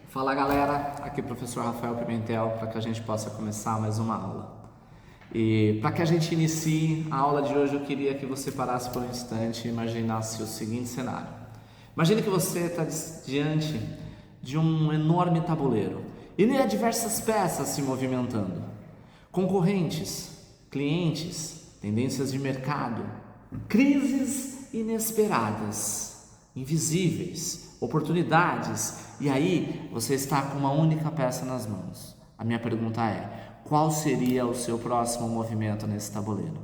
Fala galera, aqui é o professor Rafael Pimentel para que a gente possa começar mais uma aula. E para que a gente inicie a aula de hoje, eu queria que você parasse por um instante e imaginasse o seguinte cenário. Imagine que você está diante de um enorme tabuleiro e há diversas peças se movimentando. Concorrentes, clientes, tendências de mercado, crises inesperadas, invisíveis, oportunidades, e aí você está com uma única peça nas mãos. A minha pergunta é: qual seria o seu próximo movimento nesse tabuleiro?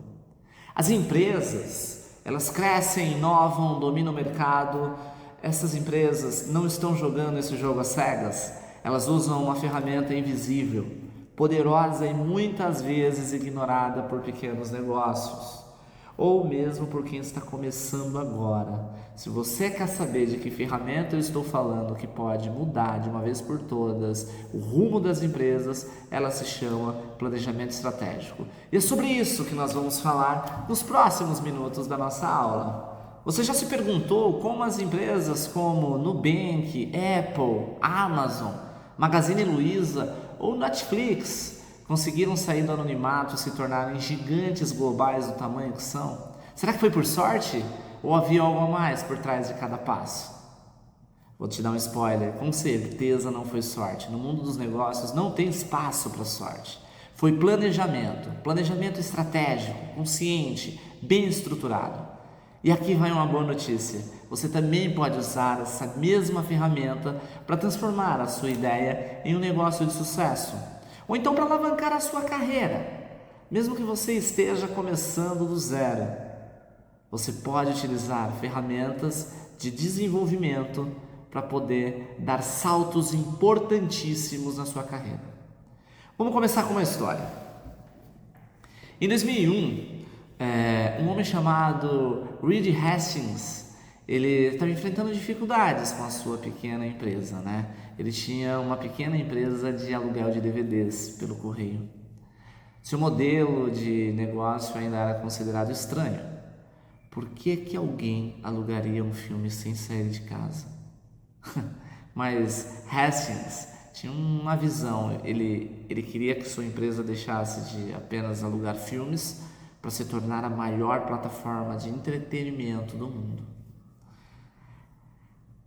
As empresas, elas crescem, inovam, dominam o mercado. Essas empresas não estão jogando esse jogo às cegas, elas usam uma ferramenta invisível, poderosa e muitas vezes ignorada por pequenos negócios, ou mesmo por quem está começando agora. Se você quer saber de que ferramenta eu estou falando que pode mudar de uma vez por todas o rumo das empresas, ela se chama planejamento estratégico. E é sobre isso que nós vamos falar nos próximos minutos da nossa aula. Você já se perguntou como as empresas como Nubank, Apple, Amazon, Magazine Luiza ou Netflix conseguiram sair do anonimato e se tornarem gigantes globais do tamanho que são? Será que foi por sorte? Ou havia algo a mais por trás de cada passo? Vou te dar um spoiler, com certeza não foi sorte. No mundo dos negócios não tem espaço para sorte. Foi planejamento estratégico, consciente, bem estruturado. E aqui vai uma boa notícia: você também pode usar essa mesma ferramenta para transformar a sua ideia em um negócio de sucesso, ou então para alavancar a sua carreira, mesmo que você esteja começando do zero. Você pode utilizar ferramentas de desenvolvimento para poder dar saltos importantíssimos na sua carreira. Vamos começar com uma história. Em 2001, um homem chamado Reed Hastings, ele estava enfrentando dificuldades com a sua pequena empresa, né? Ele tinha uma pequena empresa de aluguel de DVDs pelo correio. Seu modelo de negócio ainda era considerado estranho. Por que alguém alugaria um filme sem sair de casa? Mas Hastings tinha uma visão. Ele queria que sua empresa deixasse de apenas alugar filmes para se tornar a maior plataforma de entretenimento do mundo.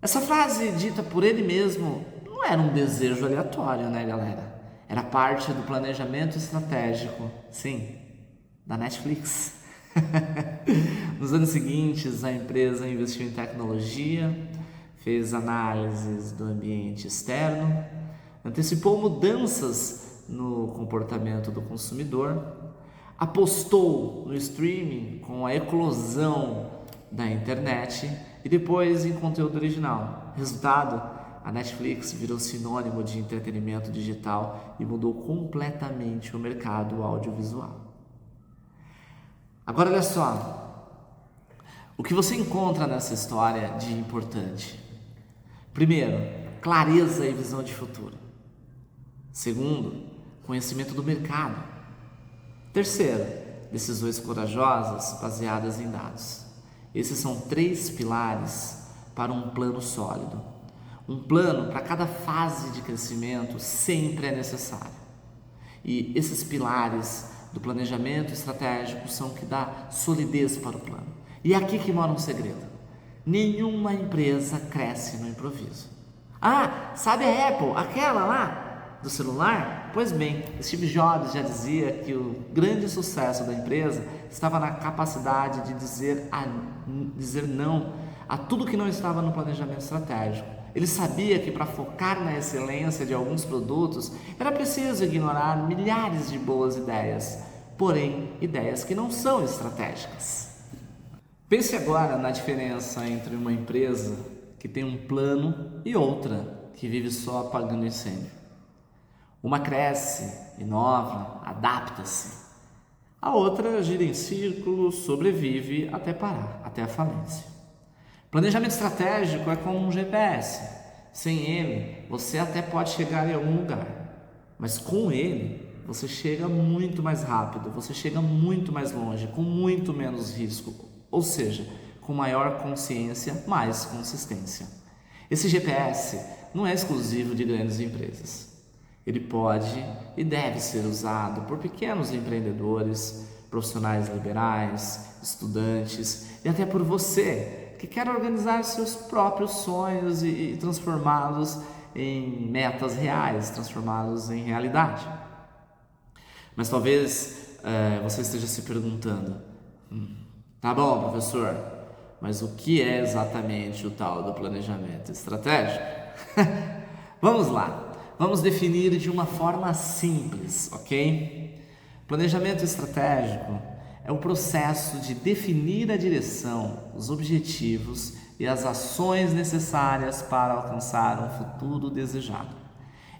Essa frase dita por ele mesmo não era um desejo aleatório, né, galera? Era parte do planejamento estratégico, sim, da Netflix. Nos anos seguintes, a empresa investiu em tecnologia, fez análises do ambiente externo, antecipou mudanças no comportamento do consumidor, apostou no streaming com a eclosão da internet e depois em conteúdo original. Resultado: a Netflix virou sinônimo de entretenimento digital e mudou completamente o mercado audiovisual. Agora olha só, o que você encontra nessa história de importante? Primeiro, clareza e visão de futuro. Segundo, conhecimento do mercado. Terceiro, decisões corajosas baseadas em dados. Esses são 3 pilares para um plano sólido. Um plano para cada fase de crescimento sempre é necessário. E esses pilares do planejamento estratégico são o que dá solidez para o plano. E é aqui que mora um segredo: nenhuma empresa cresce no improviso. Ah, sabe a Apple, aquela lá do celular? Pois bem, Steve Jobs já dizia que o grande sucesso da empresa estava na capacidade de dizer não a tudo que não estava no planejamento estratégico. Ele sabia que para focar na excelência de alguns produtos era preciso ignorar milhares de boas ideias, porém ideias que não são estratégicas. Pense agora na diferença entre uma empresa que tem um plano e outra que vive só apagando incêndio. Uma cresce, inova, adapta-se. A outra gira em círculos, sobrevive até parar, até a falência. Planejamento estratégico é como um GPS. Sem ele, você até pode chegar em algum lugar, mas com ele, você chega muito mais rápido, você chega muito mais longe, com muito menos risco, ou seja, com maior consciência, mais consistência. Esse GPS não é exclusivo de grandes empresas. Ele pode e deve ser usado por pequenos empreendedores, profissionais liberais, estudantes e até por você que quer organizar seus próprios sonhos e transformá-los em metas reais, transformá-los em realidade. Mas talvez você esteja se perguntando, tá bom, professor, mas o que é exatamente o tal do planejamento estratégico? Vamos lá, vamos definir de uma forma simples, ok? Planejamento estratégico é o processo de definir a direção, os objetivos e as ações necessárias para alcançar um futuro desejado.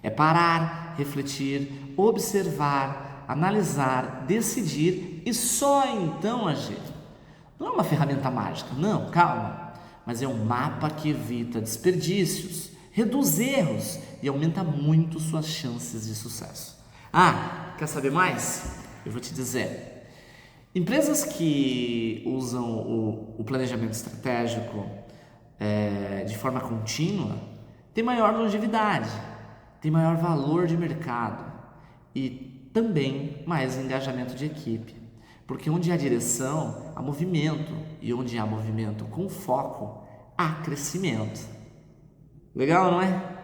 É parar, refletir, observar, analisar, decidir e só então agir. Não é uma ferramenta mágica, não, calma, mas é um mapa que evita desperdícios, reduz erros e aumenta muito suas chances de sucesso. Quer saber mais? Eu vou te dizer. Empresas que usam o planejamento estratégico de forma contínua têm maior longevidade, têm maior valor de mercado e também mais engajamento de equipe. Porque onde há direção, há movimento, e onde há movimento com foco, há crescimento. Legal, não é?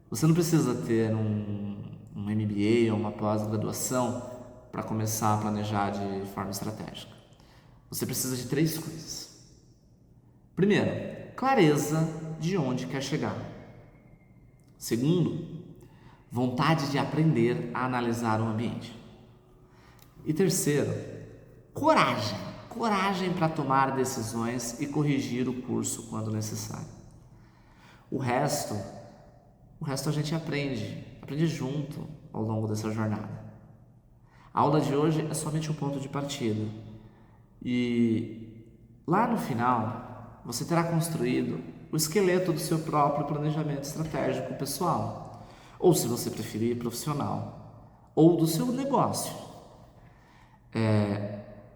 Você não precisa ter um MBA ou uma pós-graduação para começar a planejar de forma estratégica. Você precisa de 3 coisas. Primeiro, clareza de onde quer chegar. Segundo, vontade de aprender a analisar o ambiente. E terceiro, coragem. Coragem para tomar decisões e corrigir o curso quando necessário. O resto a gente aprende junto ao longo dessa jornada. A aula de hoje é somente um ponto de partida. E lá no final, você terá construído o esqueleto do seu próprio planejamento estratégico pessoal, ou se você preferir, profissional, ou do seu negócio.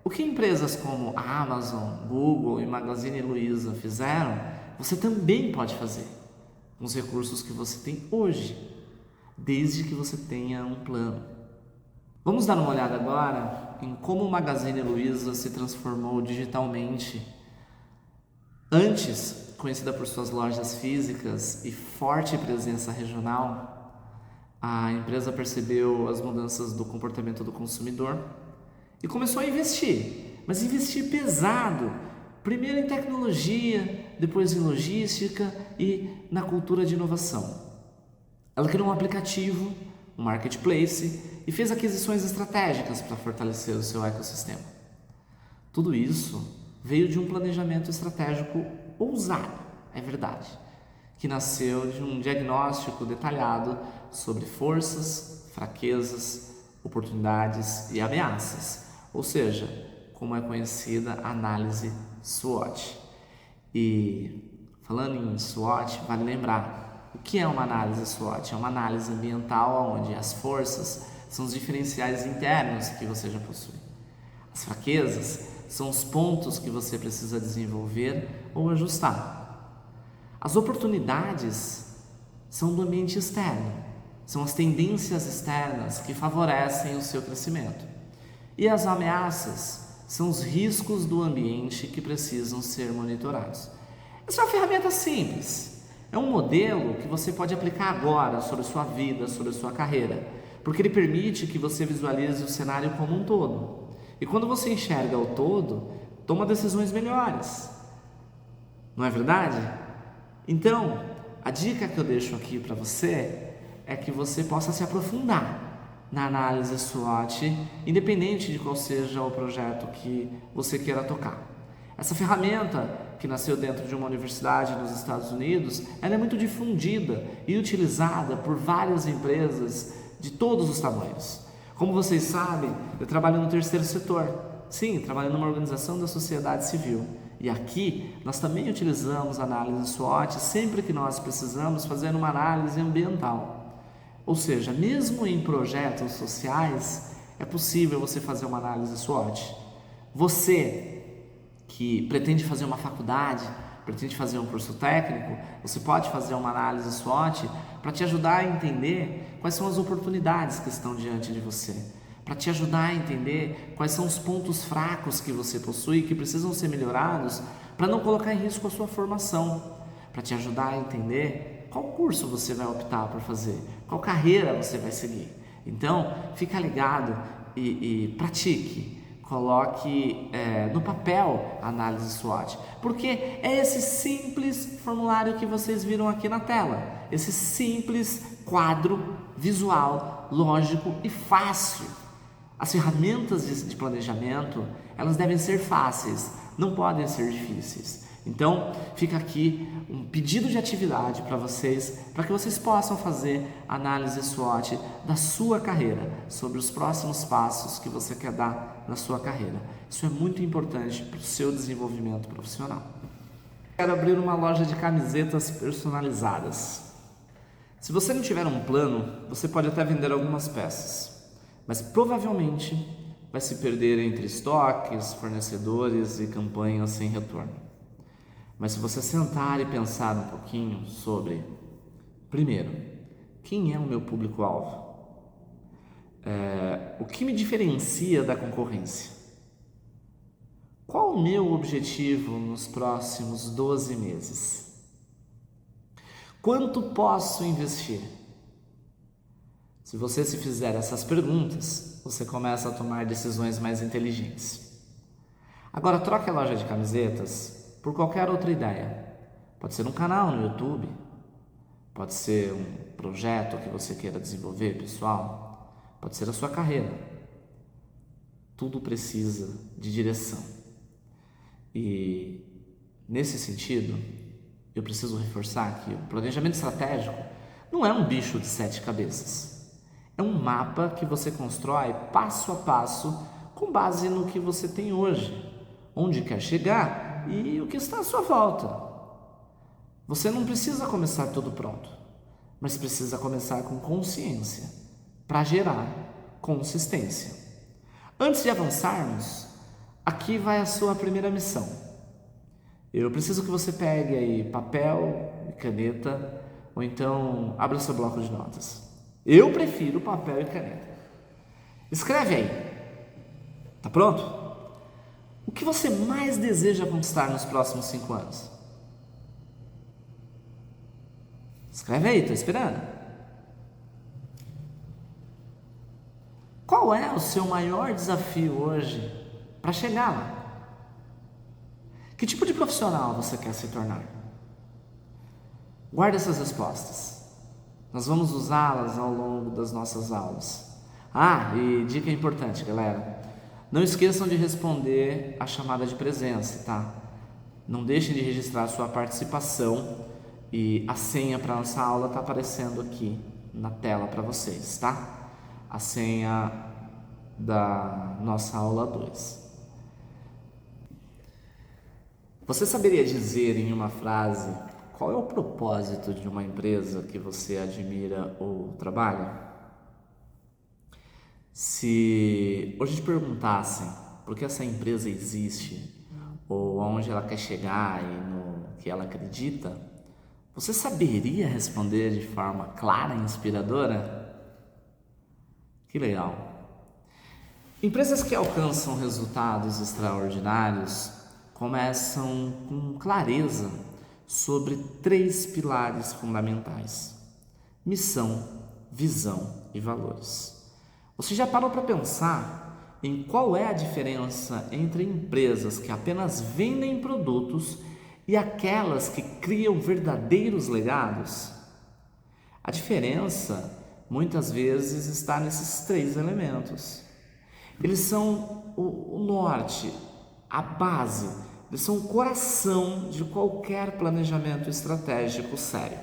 O que empresas como a Amazon, Google e Magazine Luiza fizeram, você também pode fazer com os recursos que você tem hoje, desde que você tenha um plano. Vamos dar uma olhada agora em como o Magazine Luiza se transformou digitalmente. Antes, conhecida por suas lojas físicas e forte presença regional, a empresa percebeu as mudanças do comportamento do consumidor e começou a investir, mas investir pesado, primeiro em tecnologia, depois em logística e na cultura de inovação. Ela criou um aplicativo, um marketplace e fez aquisições estratégicas para fortalecer o seu ecossistema. Tudo isso veio de um planejamento estratégico ousado, é verdade, que nasceu de um diagnóstico detalhado sobre forças, fraquezas, oportunidades e ameaças, ou seja, como é conhecida a análise SWOT. E falando em SWOT, vale lembrar, o que é uma análise SWOT? É uma análise ambiental onde as forças são os diferenciais internos que você já possui. As fraquezas são os pontos que você precisa desenvolver ou ajustar. As oportunidades são do ambiente externo, são as tendências externas que favorecem o seu crescimento. E as ameaças são os riscos do ambiente que precisam ser monitorados. Essa é uma ferramenta simples, é um modelo que você pode aplicar agora sobre a sua vida, sobre a sua carreira, porque ele permite que você visualize o cenário como um todo. E quando você enxerga o todo, toma decisões melhores. Não é verdade? Então, a dica que eu deixo aqui para você é que você possa se aprofundar na análise SWOT, independente de qual seja o projeto que você queira tocar. Essa ferramenta, que nasceu dentro de uma universidade nos Estados Unidos, ela é muito difundida e utilizada por várias empresas de todos os tamanhos. Como vocês sabem, eu trabalho no terceiro setor. Sim, trabalho numa organização da sociedade civil. E aqui, nós também utilizamos a análise SWOT sempre que nós precisamos fazer uma análise ambiental. Ou seja, mesmo em projetos sociais, é possível você fazer uma análise SWOT. Você que pretende fazer uma faculdade, pretende fazer um curso técnico, você pode fazer uma análise SWOT para te ajudar a entender quais são as oportunidades que estão diante de você, para te ajudar a entender quais são os pontos fracos que você possui que precisam ser melhorados para não colocar em risco a sua formação, para te ajudar a entender qual curso você vai optar por fazer, qual carreira você vai seguir. Então, fica ligado e pratique. Coloque no papel a análise SWOT, porque é esse simples formulário que vocês viram aqui na tela, esse simples quadro visual, lógico e fácil. As ferramentas de planejamento, elas devem ser fáceis, não podem ser difíceis. Então, fica aqui um pedido de atividade para que vocês possam fazer análise SWOT da sua carreira, sobre os próximos passos que você quer dar na sua carreira. Isso é muito importante para o seu desenvolvimento profissional. Quero abrir uma loja de camisetas personalizadas. Se você não tiver um plano, você pode até vender algumas peças, mas provavelmente vai se perder entre estoques, fornecedores e campanhas sem retorno. Mas se você sentar e pensar um pouquinho sobre, primeiro, quem é o meu público-alvo? O que me diferencia da concorrência? Qual o meu objetivo nos próximos 12 meses? Quanto posso investir? Se você se fizer essas perguntas, você começa a tomar decisões mais inteligentes. Agora, troque a loja de camisetas por qualquer outra ideia. Pode ser um canal no YouTube, pode ser um projeto que você queira desenvolver, pessoal, pode ser a sua carreira. Tudo precisa de direção. E nesse sentido, eu preciso reforçar que o planejamento estratégico não é um bicho de 7 cabeças. É um mapa que você constrói passo a passo com base no que você tem hoje, onde quer chegar e o que está à sua volta. Você não precisa começar tudo pronto, mas precisa começar com consciência para gerar consistência. Antes de avançarmos, aqui vai a sua primeira missão. Eu preciso que você pegue aí papel e caneta, ou então abra seu bloco de notas. Eu prefiro papel e caneta. Escreve aí. Tá pronto? O que você mais deseja conquistar nos próximos 5 anos? Escreve aí, estou esperando. Qual é o seu maior desafio hoje para chegar lá? Que tipo de profissional você quer se tornar? Guarde essas respostas. Nós vamos usá-las ao longo das nossas aulas. E dica importante, galera. Não esqueçam de responder a chamada de presença, tá? Não deixem de registrar a sua participação e a senha para nossa aula está aparecendo aqui na tela para vocês, tá? A senha da nossa aula 2. Você saberia dizer em uma frase qual é o propósito de uma empresa que você admira ou trabalha? Se hoje te perguntassem por que essa empresa existe, ou aonde ela quer chegar e no que ela acredita, você saberia responder de forma clara e inspiradora? Que legal! Empresas que alcançam resultados extraordinários começam com clareza sobre 3 pilares fundamentais: missão, visão e valores. Você já parou para pensar em qual é a diferença entre empresas que apenas vendem produtos e aquelas que criam verdadeiros legados? A diferença, muitas vezes, está nesses 3 elementos. Eles são o norte, a base, eles são o coração de qualquer planejamento estratégico sério.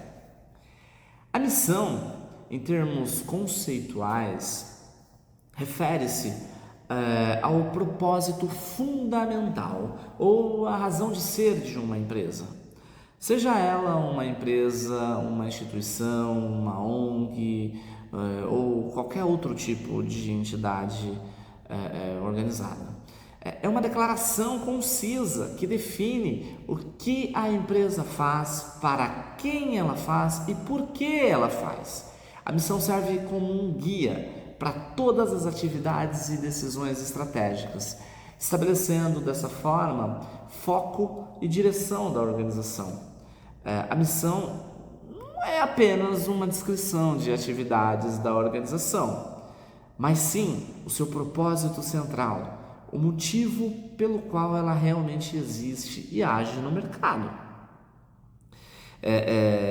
A missão, em termos conceituais, refere-se ao propósito fundamental ou a razão de ser de uma empresa. Seja ela uma empresa, uma instituição, uma ONG ou qualquer outro tipo de entidade organizada. É uma declaração concisa que define o que a empresa faz, para quem ela faz e por que ela faz. A missão serve como um guia para todas as atividades e decisões estratégicas, estabelecendo dessa forma foco e direção da organização. A missão não é apenas uma descrição de atividades da organização, mas sim o seu propósito central, o motivo pelo qual ela realmente existe e age no mercado.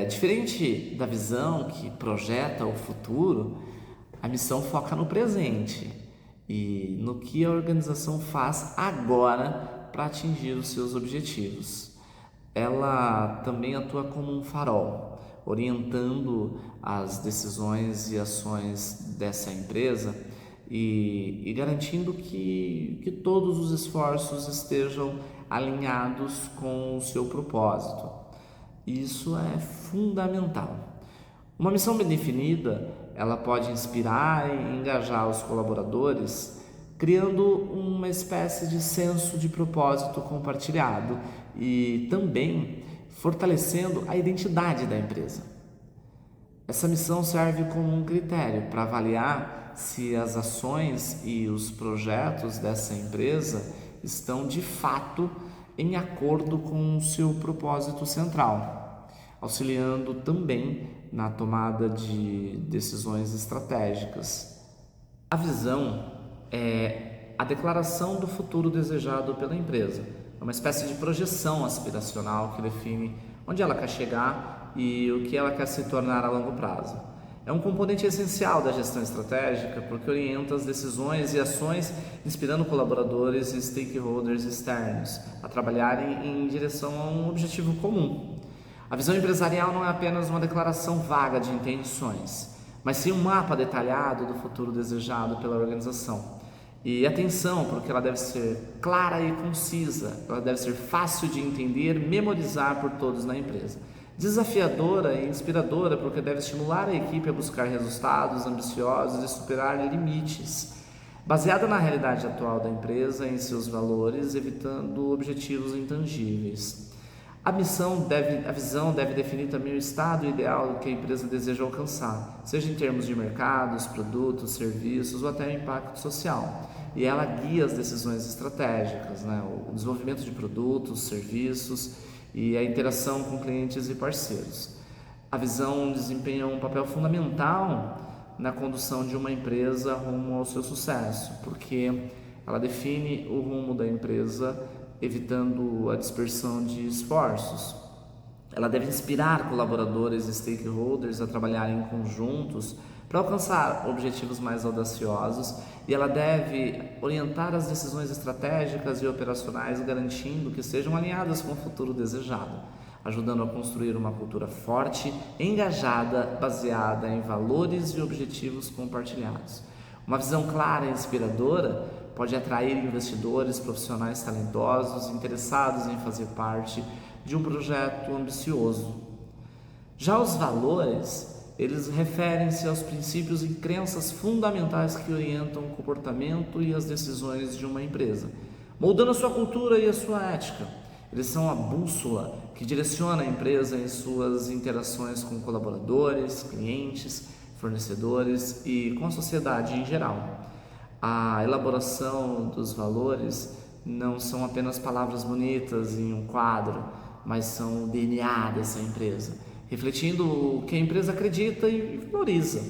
Diferente da visão que projeta o futuro, a missão foca no presente e no que a organização faz agora para atingir os seus objetivos. Ela também atua como um farol, orientando as decisões e ações dessa empresa e garantindo que todos os esforços estejam alinhados com o seu propósito. Isso é fundamental. Uma missão bem definida, ela pode inspirar e engajar os colaboradores, criando uma espécie de senso de propósito compartilhado e também fortalecendo a identidade da empresa. Essa missão serve como um critério para avaliar se as ações e os projetos dessa empresa estão de fato em acordo com o seu propósito central, auxiliando também na tomada de decisões estratégicas. A visão é a declaração do futuro desejado pela empresa. É uma espécie de projeção aspiracional que define onde ela quer chegar e o que ela quer se tornar a longo prazo. É um componente essencial da gestão estratégica porque orienta as decisões e ações, inspirando colaboradores e stakeholders externos a trabalharem em direção a um objetivo comum. A visão empresarial não é apenas uma declaração vaga de intenções, mas sim um mapa detalhado do futuro desejado pela organização. E atenção, porque ela deve ser clara e concisa, ela deve ser fácil de entender, memorizar por todos na empresa. Desafiadora e inspiradora, porque deve estimular a equipe a buscar resultados ambiciosos e superar limites. Baseada na realidade atual da empresa e em seus valores, evitando objetivos intangíveis. A visão deve definir também o estado ideal que a empresa deseja alcançar, seja em termos de mercados, produtos, serviços ou até o impacto social. E ela guia as decisões estratégicas, o desenvolvimento de produtos, serviços e a interação com clientes e parceiros. A visão desempenha um papel fundamental na condução de uma empresa rumo ao seu sucesso, porque ela define o rumo da empresa, evitando a dispersão de esforços. Ela deve inspirar colaboradores e stakeholders a trabalharem conjuntos para alcançar objetivos mais audaciosos e ela deve orientar as decisões estratégicas e operacionais, garantindo que sejam alinhadas com o futuro desejado, ajudando a construir uma cultura forte, engajada, baseada em valores e objetivos compartilhados. Uma visão clara e inspiradora pode atrair investidores, profissionais talentosos, interessados em fazer parte de um projeto ambicioso. Já os valores, eles referem-se aos princípios e crenças fundamentais que orientam o comportamento e as decisões de uma empresa, moldando a sua cultura e a sua ética. Eles são a bússola que direciona a empresa em suas interações com colaboradores, clientes, fornecedores e com a sociedade em geral. A elaboração dos valores não são apenas palavras bonitas em um quadro, mas são o DNA dessa empresa, refletindo o que a empresa acredita e valoriza.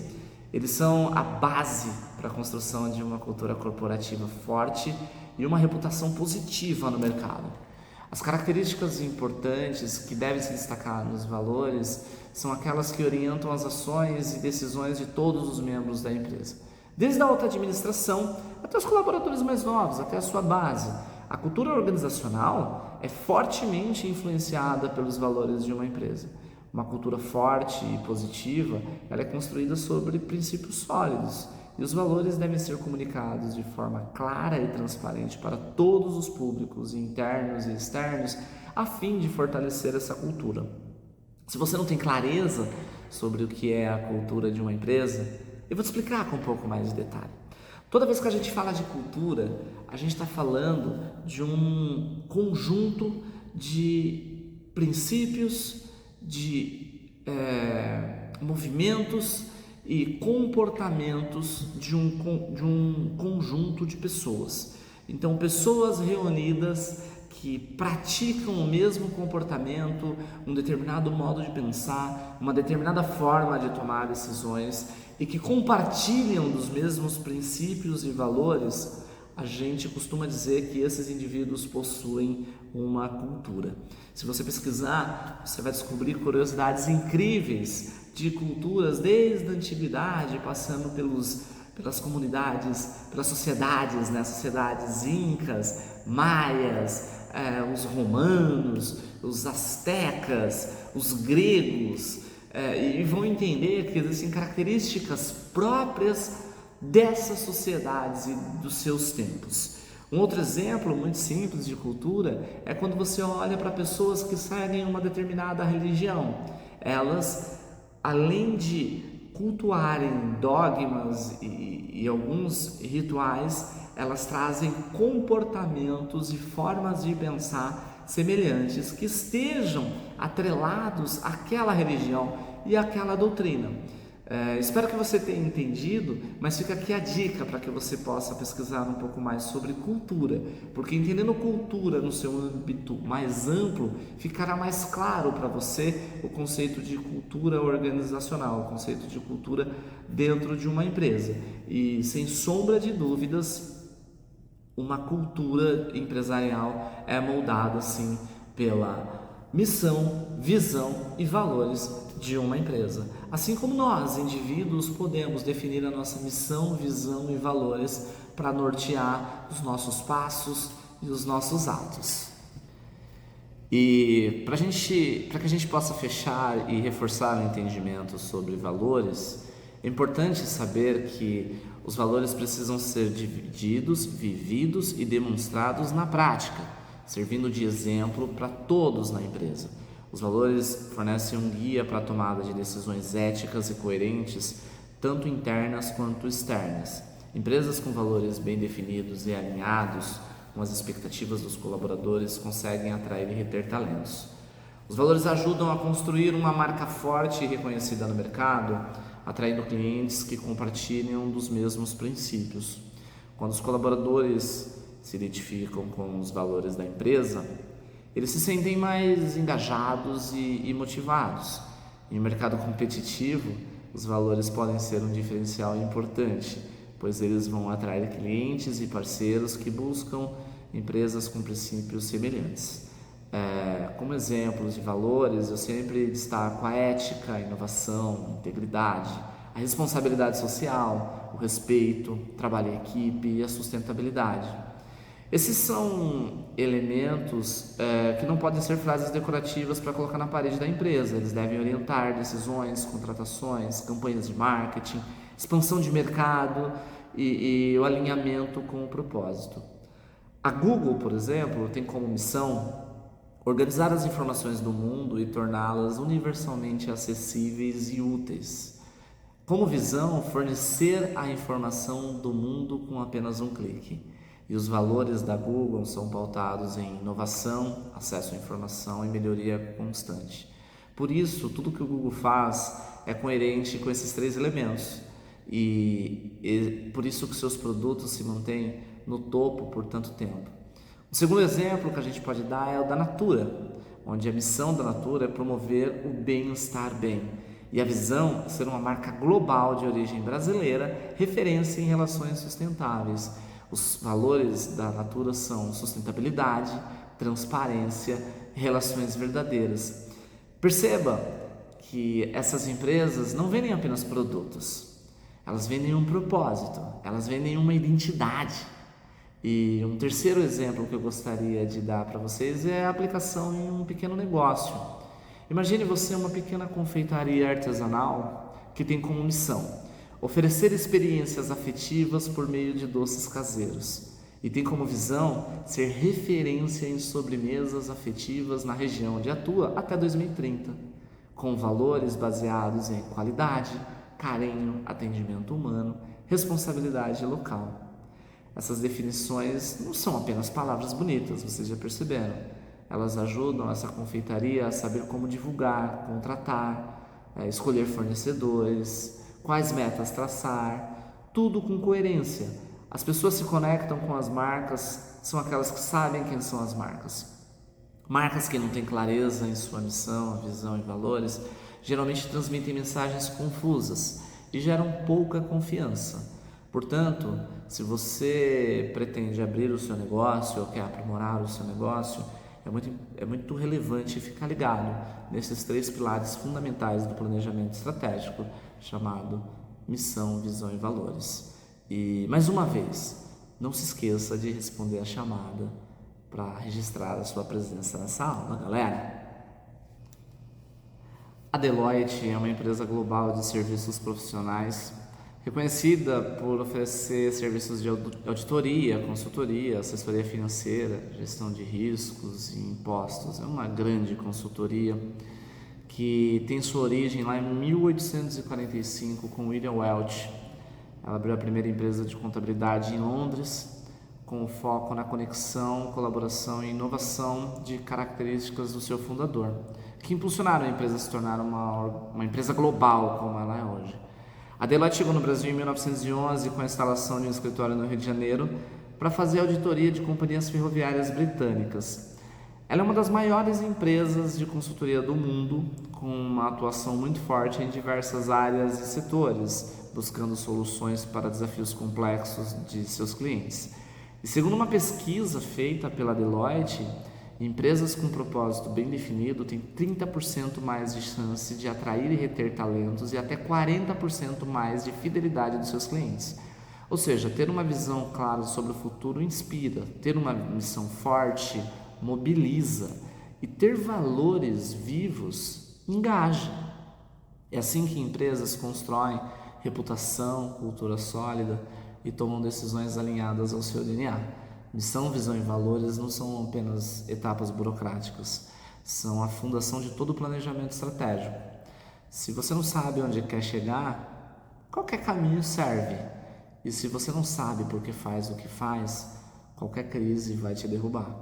Eles são a base para a construção de uma cultura corporativa forte e uma reputação positiva no mercado. As características importantes que devem se destacar nos valores são aquelas que orientam as ações e decisões de todos os membros da empresa, desde a alta administração até os colaboradores mais novos, até a sua base. A cultura organizacional é fortemente influenciada pelos valores de uma empresa. Uma cultura forte e positiva, ela é construída sobre princípios sólidos e os valores devem ser comunicados de forma clara e transparente para todos os públicos, internos e externos, a fim de fortalecer essa cultura. Se você não tem clareza sobre o que é a cultura de uma empresa, eu vou te explicar com um pouco mais de detalhe. Toda vez que a gente fala de cultura, a gente está falando de um conjunto de princípios, de movimentos e comportamentos de um conjunto de pessoas. Então, pessoas reunidas que praticam o mesmo comportamento, um determinado modo de pensar, uma determinada forma de tomar decisões e que compartilham dos mesmos princípios e valores, a gente costuma dizer que esses indivíduos possuem uma cultura. Se você pesquisar, você vai descobrir curiosidades incríveis de culturas desde a antiguidade, passando pelas comunidades, pelas sociedades, né? Sociedades incas, maias, os romanos, os astecas, os gregos, e vão entender que existem características próprias dessas sociedades e dos seus tempos. Um outro exemplo muito simples de cultura é quando você olha para pessoas que seguem uma determinada religião. Elas, além de cultuarem dogmas e alguns rituais, elas trazem comportamentos e formas de pensar semelhantes que estejam atrelados àquela religião e àquela doutrina. Espero que você tenha entendido, mas fica aqui a dica para que você possa pesquisar um pouco mais sobre cultura, porque entendendo cultura no seu âmbito mais amplo, ficará mais claro para você o conceito de cultura organizacional, o conceito de cultura dentro de uma empresa. E sem sombra de dúvidas, uma cultura empresarial é moldada sim pela missão, visão e valores de uma empresa. Assim como nós, indivíduos, podemos definir a nossa missão, visão e valores para nortear os nossos passos e os nossos atos. E para que a gente possa fechar e reforçar o entendimento sobre valores, é importante saber que os valores precisam ser divididos, vividos e demonstrados na prática, servindo de exemplo para todos na empresa. Os valores fornecem um guia para a tomada de decisões éticas e coerentes, tanto internas quanto externas. Empresas com valores bem definidos e alinhados com as expectativas dos colaboradores conseguem atrair e reter talentos. Os valores ajudam a construir uma marca forte e reconhecida no mercado, atraindo clientes que compartilham dos mesmos princípios. Quando os colaboradores se identificam com os valores da empresa, eles se sentem mais engajados e motivados. Em um mercado competitivo, os valores podem ser um diferencial importante, pois eles vão atrair clientes e parceiros que buscam empresas com princípios semelhantes. Como exemplos de valores, eu sempre destaco a ética, a inovação, a integridade, a responsabilidade social, o respeito, o trabalho em equipe e a sustentabilidade. Esses são elementos que não podem ser frases decorativas para colocar na parede da empresa. Eles devem orientar decisões, contratações, campanhas de marketing, expansão de mercado e o alinhamento com o propósito. A Google, por exemplo, tem como missão organizar as informações do mundo e torná-las universalmente acessíveis e úteis. Como visão, fornecer a informação do mundo com apenas um clique. E os valores da Google são pautados em inovação, acesso à informação e melhoria constante. Por isso, tudo que o Google faz é coerente com esses três elementos. E por isso que seus produtos se mantêm no topo por tanto tempo. O segundo exemplo que a gente pode dar é o da Natura, onde a missão da Natura é promover o bem-estar bem. E a visão é ser uma marca global de origem brasileira, referência em relações sustentáveis. Os valores da Natura são sustentabilidade, transparência e relações verdadeiras. Perceba que essas empresas não vendem apenas produtos, elas vendem um propósito, elas vendem uma identidade. E um terceiro exemplo que eu gostaria de dar para vocês é a aplicação em um pequeno negócio. Imagine você uma pequena confeitaria artesanal que tem como missão oferecer experiências afetivas por meio de doces caseiros e tem como visão ser referência em sobremesas afetivas na região onde atua até 2030, com valores baseados em qualidade, carinho, atendimento humano, responsabilidade local. Essas definições não são apenas palavras bonitas, vocês já perceberam. Elas ajudam essa confeitaria a saber como divulgar, contratar, escolher fornecedores, quais metas traçar, tudo com coerência. As pessoas se conectam com as marcas, são aquelas que sabem quem são as marcas. Marcas que não têm clareza em sua missão, visão e valores, geralmente transmitem mensagens confusas e geram pouca confiança. Portanto, se você pretende abrir o seu negócio ou quer aprimorar o seu negócio, é muito relevante ficar ligado nesses 3 pilares fundamentais do planejamento estratégico, chamado missão, visão e valores. E, mais uma vez, não se esqueça de responder a chamada para registrar a sua presença nessa aula, galera. A Deloitte é uma empresa global de serviços profissionais reconhecida por oferecer serviços de auditoria, consultoria, assessoria financeira, gestão de riscos e impostos. É uma grande consultoria que tem sua origem lá em 1845 com William Welch. Ela abriu a primeira empresa de contabilidade em Londres, com foco na conexão, colaboração e inovação de características do seu fundador, que impulsionaram a empresa a se tornar uma empresa global como ela é hoje. A Deloitte chegou no Brasil em 1911 com a instalação de um escritório no Rio de Janeiro para fazer auditoria de companhias ferroviárias britânicas. Ela é uma das maiores empresas de consultoria do mundo, com uma atuação muito forte em diversas áreas e setores, buscando soluções para desafios complexos de seus clientes. E segundo uma pesquisa feita pela Deloitte, empresas com propósito bem definido têm 30% mais de chance de atrair e reter talentos e até 40% mais de fidelidade dos seus clientes. Ou seja, ter uma visão clara sobre o futuro inspira, ter uma missão forte mobiliza e ter valores vivos engaja. É assim que empresas constroem reputação, cultura sólida e tomam decisões alinhadas ao seu DNA. Missão, visão e valores não são apenas etapas burocráticas, são a fundação de todo o planejamento estratégico. Se você não sabe onde quer chegar, qualquer caminho serve. E se você não sabe por que faz o que faz, qualquer crise vai te derrubar.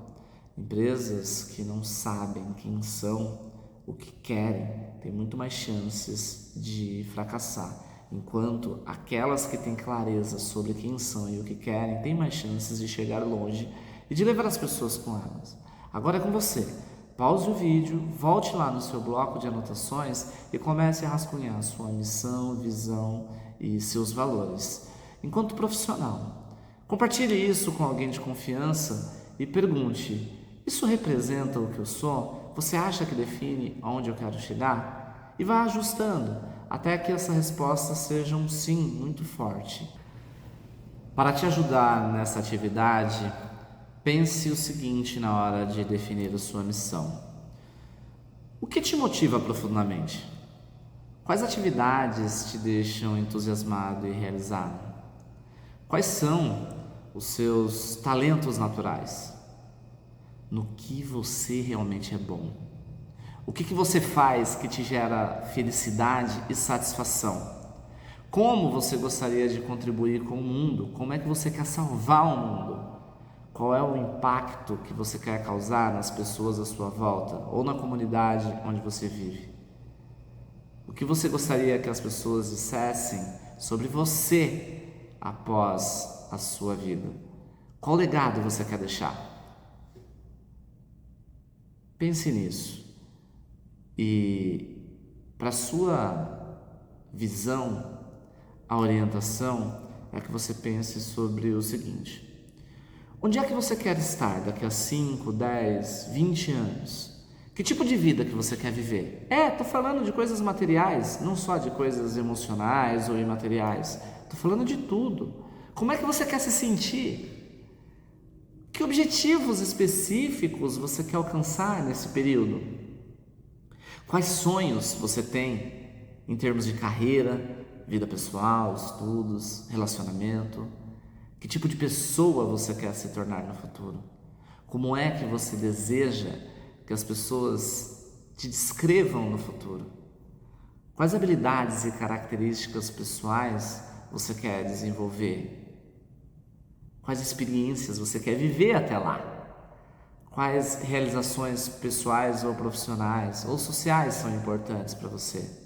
Empresas que não sabem quem são, o que querem, têm muito mais chances de fracassar. Enquanto aquelas que têm clareza sobre quem são e o que querem têm mais chances de chegar longe e de levar as pessoas com elas. Agora é com você. Pause o vídeo, volte lá no seu bloco de anotações e comece a rascunhar a sua missão, visão e seus valores. Enquanto profissional, compartilhe isso com alguém de confiança e pergunte: isso representa o que eu sou? Você acha que define aonde eu quero chegar? E vá ajustando até que essa resposta seja um sim muito forte. Para te ajudar nessa atividade, pense o seguinte na hora de definir a sua missão. O que te motiva profundamente? Quais atividades te deixam entusiasmado e realizado? Quais são os seus talentos naturais? No que você realmente é bom? O que você faz que te gera felicidade e satisfação? Como você gostaria de contribuir com o mundo? Como é que você quer salvar o mundo? Qual é o impacto que você quer causar nas pessoas à sua volta ou na comunidade onde você vive? O que você gostaria que as pessoas dissessem sobre você após a sua vida? Qual legado você quer deixar? Pense nisso. E para sua visão, a orientação é que você pense sobre o seguinte: onde é que você quer estar daqui a 5, 10, 20 anos? Que tipo de vida que você quer viver? Estou falando de coisas materiais, não só de coisas emocionais ou imateriais. Estou falando de tudo. Como é que você quer se sentir? Que objetivos específicos você quer alcançar nesse período? Quais sonhos você tem em termos de carreira, vida pessoal, estudos, relacionamento? Que tipo de pessoa você quer se tornar no futuro? Como é que você deseja que as pessoas te descrevam no futuro? Quais habilidades e características pessoais você quer desenvolver? Quais experiências você quer viver até lá? Quais realizações pessoais ou profissionais ou sociais são importantes para você?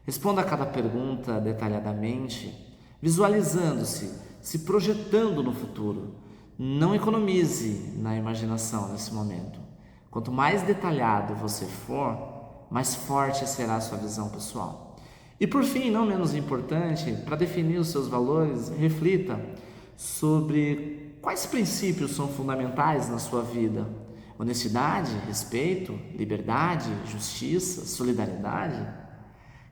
Responda a cada pergunta detalhadamente, visualizando-se, se projetando no futuro. Não economize na imaginação nesse momento. Quanto mais detalhado você for, mais forte será a sua visão pessoal. E por fim, não menos importante, para definir os seus valores, reflita sobre quais princípios são fundamentais na sua vida. Honestidade, respeito, liberdade, justiça, solidariedade.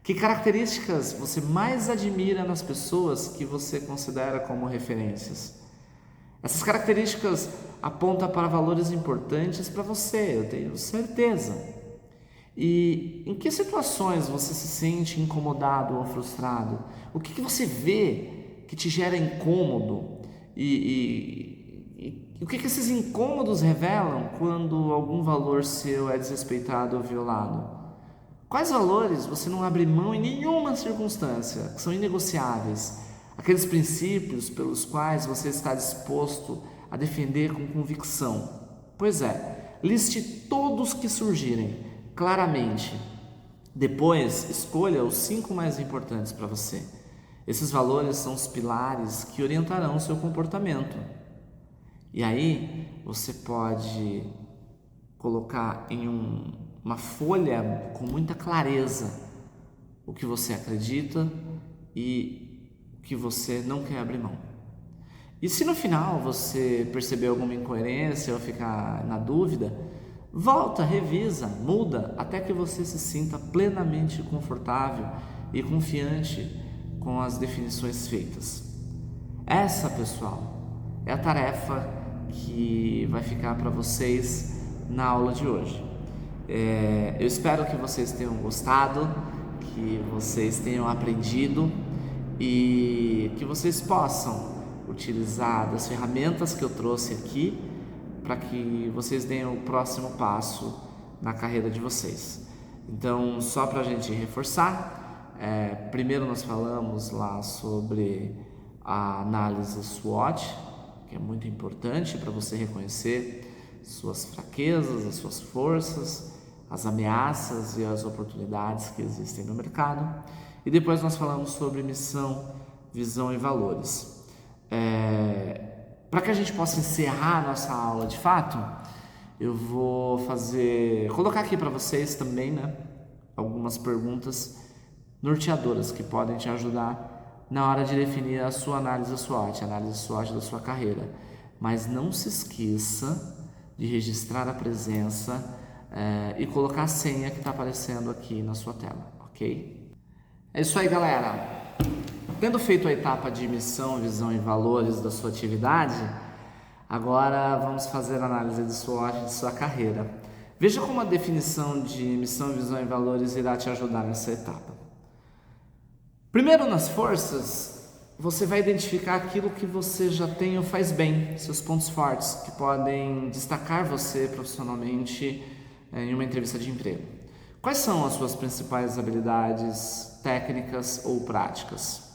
Que características você mais admira nas pessoas que você considera como referências? Essas características apontam para valores importantes para você, eu tenho certeza. E em que situações você se sente incomodado ou frustrado? O que você vê que te gera incômodo? E o que esses incômodos revelam quando algum valor seu é desrespeitado ou violado? Quais valores você não abre mão em nenhuma circunstância, que são inegociáveis? Aqueles princípios pelos quais você está disposto a defender com convicção. Pois é, liste todos que surgirem claramente. Depois, escolha os 5 mais importantes para você. Esses valores são os pilares que orientarão o seu comportamento. E aí, você pode colocar em uma folha com muita clareza o que você acredita e o que você não quer abrir mão. E se no final você perceber alguma incoerência ou ficar na dúvida, volta, revisa, muda até que você se sinta plenamente confortável e confiante com as definições feitas. Essa, pessoal, é a tarefa que vai ficar para vocês na aula de hoje. Eu espero que vocês tenham gostado, que vocês tenham aprendido e que vocês possam utilizar das ferramentas que eu trouxe aqui para que vocês deem o próximo passo na carreira de vocês. Então, só para a gente reforçar, primeiro nós falamos lá sobre a análise SWOT, que é muito importante para você reconhecer suas fraquezas, as suas forças, as ameaças e as oportunidades que existem no mercado. E depois nós falamos sobre missão, visão e valores. Para que a gente possa encerrar a nossa aula de fato, eu vou colocar aqui para vocês também, algumas perguntas norteadoras que podem te ajudar na hora de definir a sua análise SWOT da sua carreira. Mas não se esqueça de registrar a presença e colocar a senha que está aparecendo aqui na sua tela, ok? É isso aí, galera! Tendo feito a etapa de missão, visão e valores da sua atividade, agora vamos fazer a análise de SWOT de sua carreira. Veja como a definição de missão, visão e valores irá te ajudar nessa etapa. Primeiro, nas forças, você vai identificar aquilo que você já tem ou faz bem, seus pontos fortes, que podem destacar você profissionalmente em uma entrevista de emprego. Quais são as suas principais habilidades técnicas ou práticas?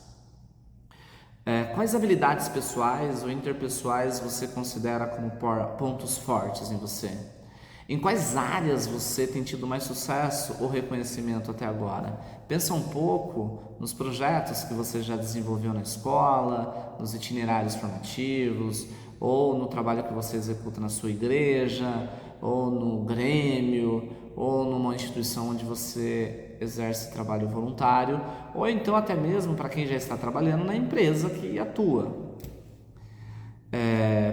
Quais habilidades pessoais ou interpessoais você considera como pontos fortes em você? Em quais áreas você tem tido mais sucesso ou reconhecimento até agora? Pensa um pouco nos projetos que você já desenvolveu na escola, nos itinerários formativos, ou no trabalho que você executa na sua igreja, ou no grêmio, ou numa instituição onde você exerce trabalho voluntário, ou então até mesmo para quem já está trabalhando na empresa que atua.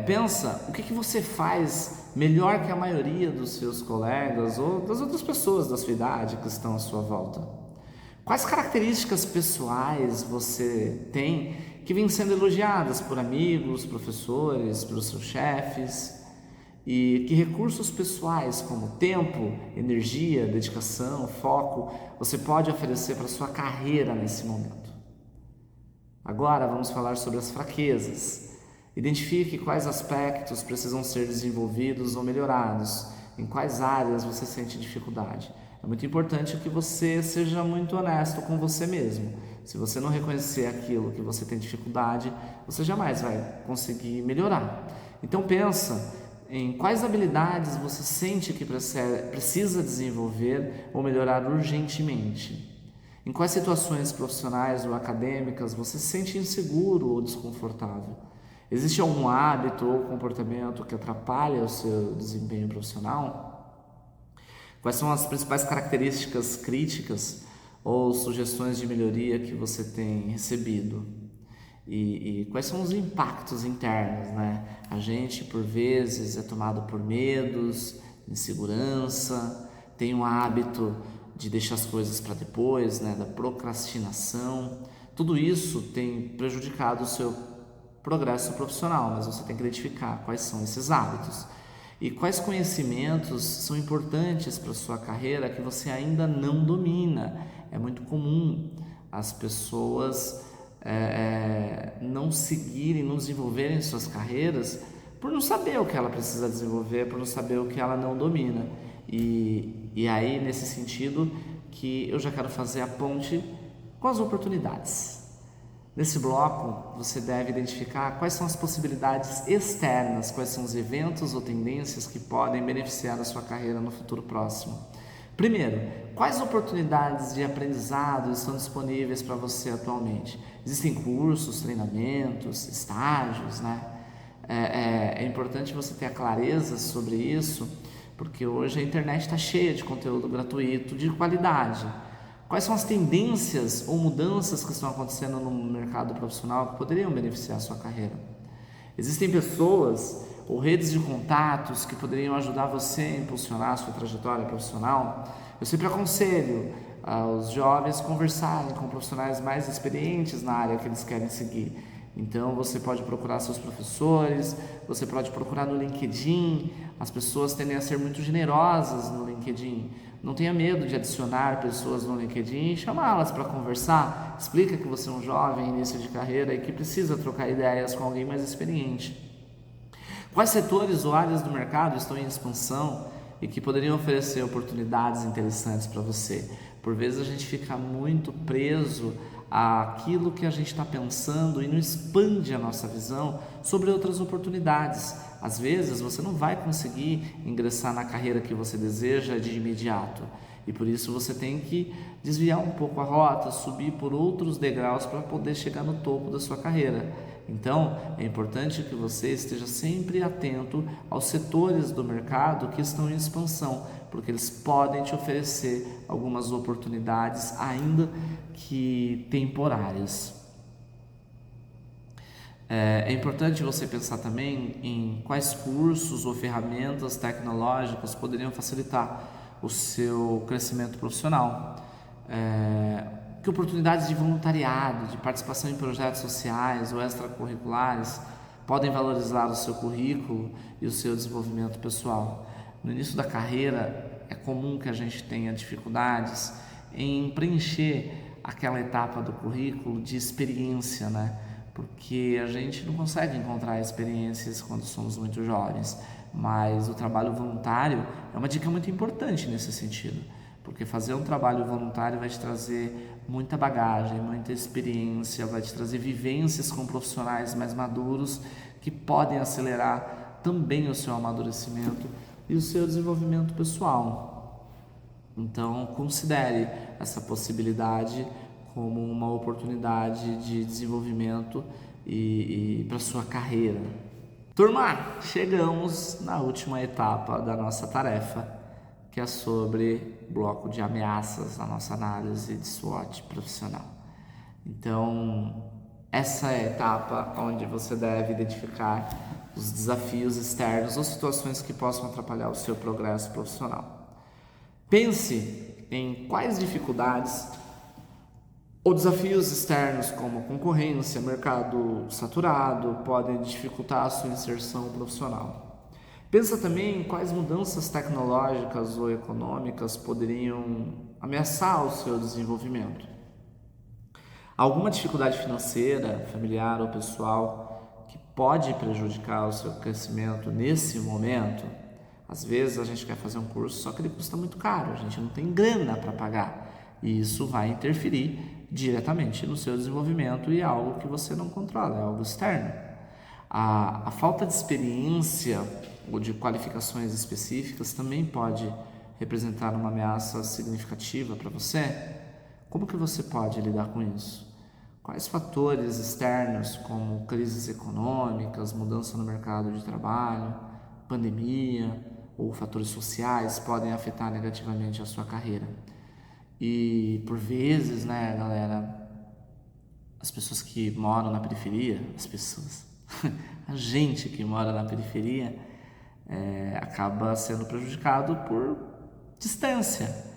Pensa o que você faz melhor que a maioria dos seus colegas ou das outras pessoas da sua idade que estão à sua volta. Quais características pessoais você tem que vêm sendo elogiadas por amigos, professores, pelos seus chefes? E que recursos pessoais como tempo, energia, dedicação, foco você pode oferecer para a sua carreira nesse momento? Agora vamos falar sobre as fraquezas. Identifique quais aspectos precisam ser desenvolvidos ou melhorados, em quais áreas você sente dificuldade. É muito importante que você seja muito honesto com você mesmo. Se você não reconhecer aquilo que você tem dificuldade, você jamais vai conseguir melhorar. Então pensa em quais habilidades você sente que precisa desenvolver ou melhorar urgentemente. Em quais situações profissionais ou acadêmicas você se sente inseguro ou desconfortável? Existe algum hábito ou comportamento que atrapalha o seu desempenho profissional? Quais são as principais características críticas ou sugestões de melhoria que você tem recebido? E quais são os impactos internos, né? A gente, por vezes, é tomado por medos, insegurança, tem um hábito de deixar as coisas para depois, né? Da procrastinação. Tudo isso tem prejudicado o seu progresso profissional, mas você tem que identificar quais são esses hábitos e quais conhecimentos são importantes para a sua carreira que você ainda não domina. É muito comum as pessoas não seguirem, não desenvolverem suas carreiras por não saber o que ela precisa desenvolver, por não saber o que ela não domina. E aí, nesse sentido, que eu já quero fazer a ponte com as oportunidades. Nesse bloco, você deve identificar quais são as possibilidades externas, quais são os eventos ou tendências que podem beneficiar a sua carreira no futuro próximo. Primeiro, quais oportunidades de aprendizado estão disponíveis para você atualmente? Existem cursos, treinamentos, estágios, né? É importante você ter a clareza sobre isso, porque hoje a internet está cheia de conteúdo gratuito de qualidade. Quais são as tendências ou mudanças que estão acontecendo no mercado profissional que poderiam beneficiar a sua carreira? Existem pessoas ou redes de contatos que poderiam ajudar você a impulsionar a sua trajetória profissional? Eu sempre aconselho aos jovens conversarem com profissionais mais experientes na área que eles querem seguir. Então você pode procurar seus professores, você pode procurar no LinkedIn. As pessoas tendem a ser muito generosas no LinkedIn. Não tenha medo de adicionar pessoas no LinkedIn e chamá-las para conversar. Explica que você é um jovem, início de carreira e que precisa trocar ideias com alguém mais experiente. Quais setores ou áreas do mercado estão em expansão e que poderiam oferecer oportunidades interessantes para você? Por vezes a gente fica muito preso àquilo que a gente está pensando e não expande a nossa visão sobre outras oportunidades. Às vezes você não vai conseguir ingressar na carreira que você deseja de imediato e por isso você tem que desviar um pouco a rota, subir por outros degraus para poder chegar no topo da sua carreira. Então é importante que você esteja sempre atento aos setores do mercado que estão em expansão, porque eles podem te oferecer algumas oportunidades ainda que temporárias. É importante você pensar também em quais cursos ou ferramentas tecnológicas poderiam facilitar o seu crescimento profissional. Que oportunidades de voluntariado, de participação em projetos sociais ou extracurriculares podem valorizar o seu currículo e o seu desenvolvimento pessoal. No início da carreira, é comum que a gente tenha dificuldades em preencher aquela etapa do currículo de experiência, né? Porque a gente não consegue encontrar experiências quando somos muito jovens, mas o trabalho voluntário é uma dica muito importante nesse sentido, porque fazer um trabalho voluntário vai te trazer muita bagagem, muita experiência, vai te trazer vivências com profissionais mais maduros que podem acelerar também o seu amadurecimento e o seu desenvolvimento pessoal. Então, considere essa possibilidade como uma oportunidade de desenvolvimento e para sua carreira. Turma, chegamos na última etapa da nossa tarefa, que é sobre bloco de ameaças na nossa análise de SWOT profissional. Então, essa é a etapa onde você deve identificar os desafios externos ou situações que possam atrapalhar o seu progresso profissional. Pense em quais dificuldades ou desafios externos, como concorrência, mercado saturado, podem dificultar a sua inserção profissional. Pensa também em quais mudanças tecnológicas ou econômicas poderiam ameaçar o seu desenvolvimento. Alguma dificuldade financeira, familiar ou pessoal que pode prejudicar o seu crescimento nesse momento? Às vezes a gente quer fazer um curso, só que ele custa muito caro, a gente não tem grana para pagar e isso vai interferir diretamente no seu desenvolvimento e é algo que você não controla, é algo externo. A falta de experiência ou de qualificações específicas também pode representar uma ameaça significativa para você. Como que você pode lidar com isso? Quais fatores externos, como crises econômicas, mudança no mercado de trabalho, pandemia ou fatores sociais, podem afetar negativamente a sua carreira? E por vezes, né, galera, as pessoas que moram na periferia, a gente que mora na periferia acaba sendo prejudicado por distância.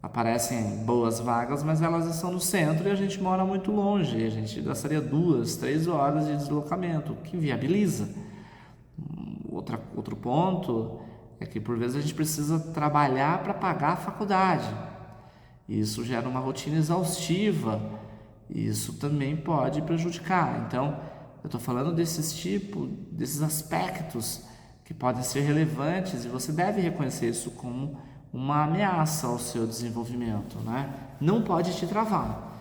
Aparecem boas vagas, mas elas estão no centro e a gente mora muito longe. A gente gastaria 2, 3 horas de deslocamento, o que inviabiliza. Outro ponto é que por vezes a gente precisa trabalhar para pagar a faculdade. Isso gera uma rotina exaustiva. Isso também pode prejudicar. Então, eu estou falando desses aspectos que podem ser relevantes e você deve reconhecer isso como uma ameaça ao seu desenvolvimento, né? Não pode te travar.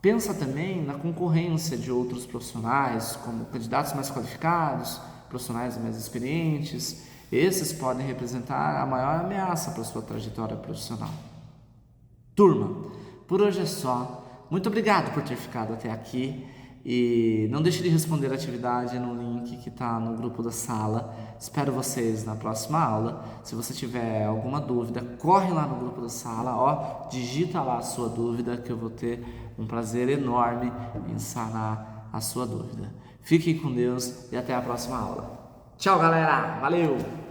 Pensa também na concorrência de outros profissionais, como candidatos mais qualificados, profissionais mais experientes. Esses podem representar a maior ameaça para a sua trajetória profissional. Turma, por hoje é só. Muito obrigado por ter ficado até aqui e não deixe de responder a atividade no link que está no grupo da sala. Espero vocês na próxima aula. Se você tiver alguma dúvida, corre lá no grupo da sala, digita lá a sua dúvida que eu vou ter um prazer enorme em sanar a sua dúvida. Fiquem com Deus e até a próxima aula. Tchau, galera! Valeu!